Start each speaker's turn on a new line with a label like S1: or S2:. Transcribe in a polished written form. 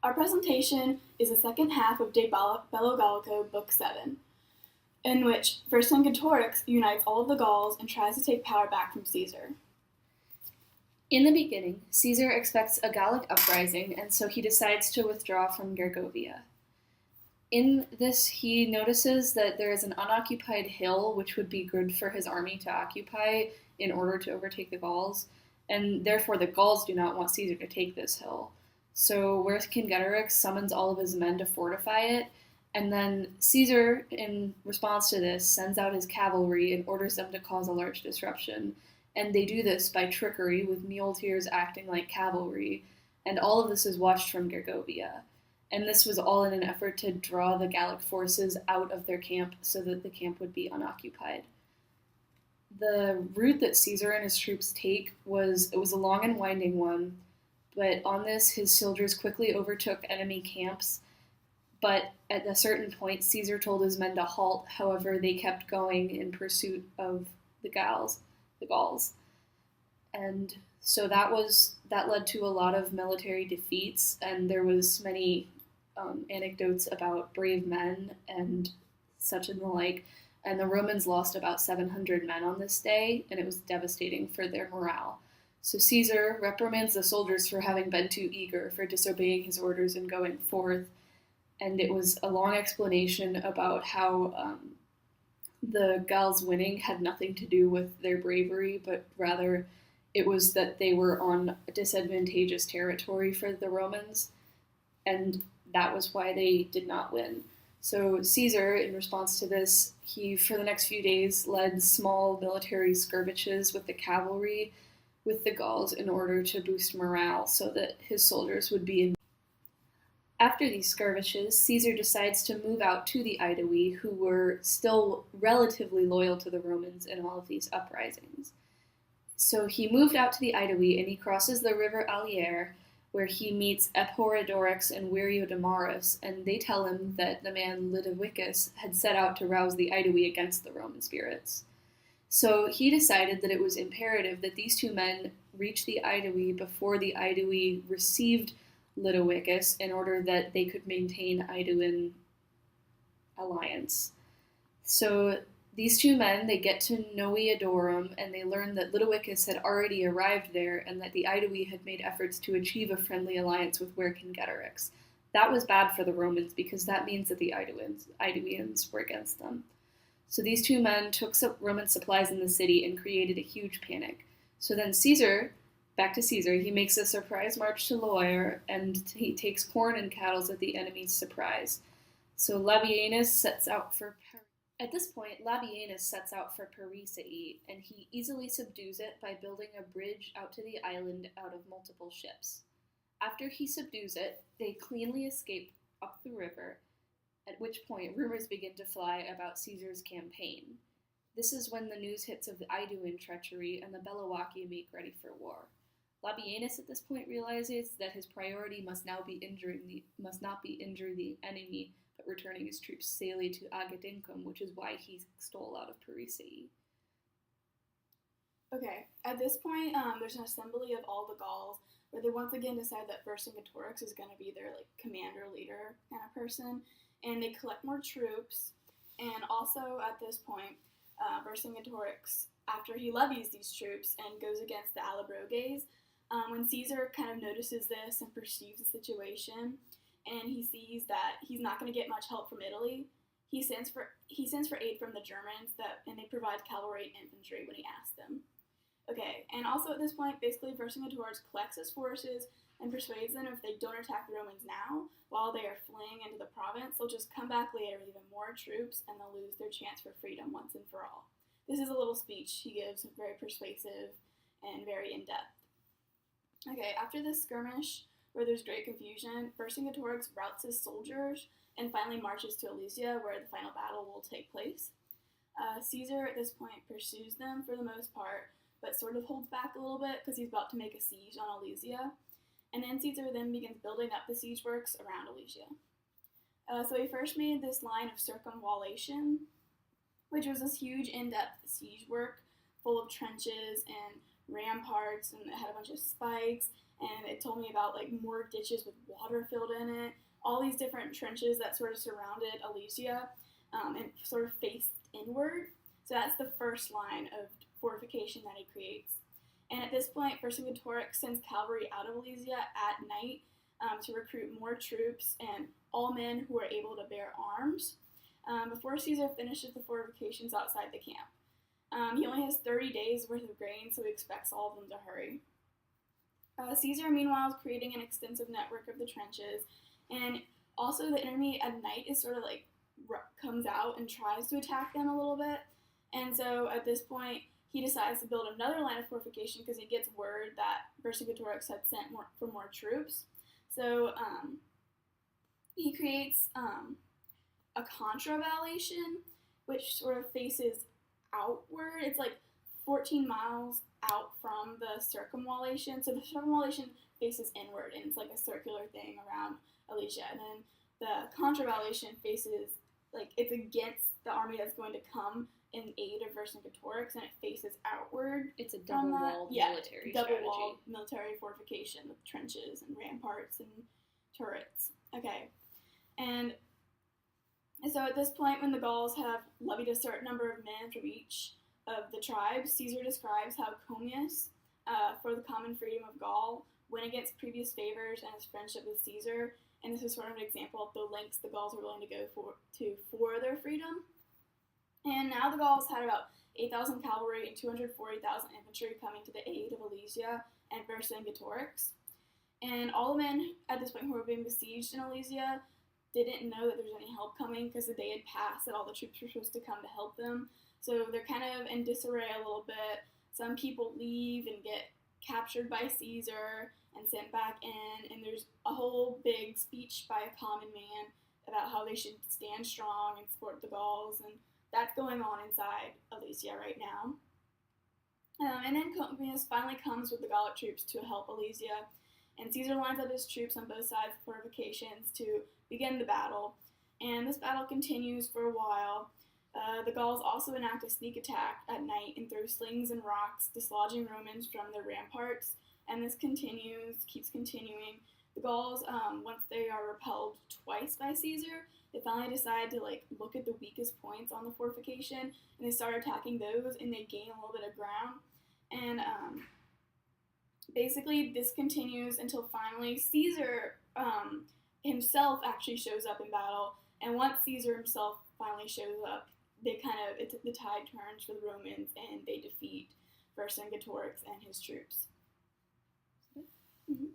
S1: Our presentation is the second half of De Bello Gallico, Book 7, in which Vercingetorix unites all of the Gauls and tries to take power back from Caesar.
S2: In the beginning, Caesar expects a Gallic uprising, and so he decides to withdraw from Gergovia. In this, he notices that there is an unoccupied hill which would be good for his army to occupy in order to overtake the Gauls, and therefore the Gauls do not want Caesar to take this hill. So Vercingetorix summons all of his men to fortify it, and then Caesar, in response to this, sends out his cavalry and orders them to cause a large disruption. And they do this by trickery, with muleteers acting like cavalry, and all of this is watched from Gergovia. And this was all in an effort to draw the Gallic forces out of their camp so that the camp would be unoccupied. The route that Caesar and his troops take was a long and winding one, but on this his soldiers quickly overtook enemy camps. But at a certain point, Caesar told his men to halt. However, they kept going in pursuit of the Gauls. And so that led to a lot of military defeats, and there was many anecdotes about brave men and such and the like. And the Romans lost about 700 men on this day, and it was devastating for their morale. So Caesar reprimands the soldiers for having been too eager, for disobeying his orders and going forth. And it was a long explanation about how the Gauls winning had nothing to do with their bravery, but rather it was that they were on disadvantageous territory for the Romans, and that was why they did not win. So Caesar, in response to this, he, for the next few days, led small military skirmishes with the cavalry with the Gauls in order to boost morale so that his soldiers would be in. After these skirmishes, Caesar decides to move out to the Aedui, who were still relatively loyal to the Romans in all of these uprisings. So he moved out to the Aedui, and he crosses the river Allier, where he meets Eporedorix and Viriodomarus, and they tell him that the man Lodovicus had set out to rouse the Aedui against the Roman spirits. So he decided that it was imperative that these two men reach the Aedui before the Aedui received Lodovicus in order that they could maintain Aeduan alliance. So these two men, they get to Noeodorum, and they learn that Lodovicus had already arrived there and that the Aedui had made efforts to achieve a friendly alliance with Vercingetorix. That was bad for the Romans because that means that the Aeduans were against them. So these two men took some Roman supplies in the city and created a huge panic. So then back to Caesar, he makes a surprise march to Loire, and he takes corn and cattle at the enemy's surprise. So Labienus sets out for At this point, Labienus sets out for Parisii, and he easily subdues it by building a bridge out to the island out of multiple ships. After he subdues it, they cleanly escape up the river, at which point rumors begin to fly about Caesar's campaign. This is when the news hits of the Aeduan treachery, and the Bellovaci make ready for war. Labienus at this point realizes that his priority must not be injuring the enemy, but returning his troops safely to Agedincum, which is why he stole out of Parisii.
S1: Okay, at this point, there's an assembly of all the Gauls, where they once again decide that Vercingetorix is going to be their commander, leader kind of person, and they collect more troops. And also at this point, Vercingetorix, after he levies these troops and goes against the Allobroges, when Caesar kind of notices this and perceives the situation, and he sees that he's not going to get much help from Italy, he sends for aid from the Germans, and they provide cavalry and infantry when he asks them. Okay, and also at this point, basically Vercingetorix collects his forces and persuades them if they don't attack the Romans now, while they are fleeing into the province, they'll just come back later with even more troops, and they'll lose their chance for freedom once and for all. This is a little speech he gives, very persuasive and very in-depth. Okay, after this skirmish, where there's great confusion, Vercingetorix routs his soldiers and finally marches to Alesia, where the final battle will take place. Caesar, at this point, pursues them for the most part, but sort of holds back a little bit because he's about to make a siege on Alesia. And then Caesar then begins building up the siege works around Alesia. So he first made this line of circumvallation, which was this huge in-depth siege work full of trenches and ramparts, and it had a bunch of spikes, and it told me about like more ditches with water filled in it, all these different trenches that sort of surrounded Alesia and sort of faced inward. So that's the first line of fortification that he creates. And at this point, Vercingetorix sends cavalry out of Alesia at night to recruit more troops and all men who are able to bear arms before Caesar finishes the fortifications outside the camp. He only has 30 days worth of grain, so he expects all of them to hurry. Caesar, meanwhile, is creating an extensive network of the trenches, and also the enemy at night is sort of like comes out and tries to attack them a little bit. And so at this point, he decides to build another line of fortification because he gets word that Vercingetorix had sent for more troops. So he creates a contravallation, which sort of faces outward. It's like 14 miles out from the circumvallation. So the circumvallation faces inward, and it's like a circular thing around Alesia. And then the contravallation faces, like, it's against the army that's going to come in aid of Vercingetorix, and it faces outward.
S2: It's a double-walled military strategy.
S1: Double-walled military fortification with trenches and ramparts and turrets. Okay. And so at this point, when the Gauls have levied a certain number of men from each of the tribes, Caesar describes how Commius, for the common freedom of Gaul, went against previous favors and his friendship with Caesar, and this is sort of an example of the lengths the Gauls were willing to go for their freedom. And now the Gauls had about 8,000 cavalry and 240,000 infantry coming to the aid of Alesia and Vercingetorix. And all the men at this point who were being besieged in Alesia didn't know that there was any help coming because the day had passed that all the troops were supposed to come to help them. So they're kind of in disarray a little bit. Some people leave and get captured by Caesar and sent back in, and there's a whole big speech by a common man about how they should stand strong and support the Gauls, and that's going on inside Alesia right now. And then Commius finally comes with the Gallic troops to help Alesia, and Caesar lines up his troops on both sides of fortifications to begin the battle. And this battle continues for a while. The Gauls also enact a sneak attack at night and throw slings and rocks, dislodging Romans from their ramparts. And this keeps continuing. The Gauls, once they are repelled twice by Caesar, they finally decide to look at the weakest points on the fortification, and they start attacking those, and they gain a little bit of ground. And basically, this continues until finally Caesar himself actually shows up in battle. And once Caesar himself finally shows up, the tide turns for the Romans, and they defeat Vercingetorix and his troops. Mm-hmm.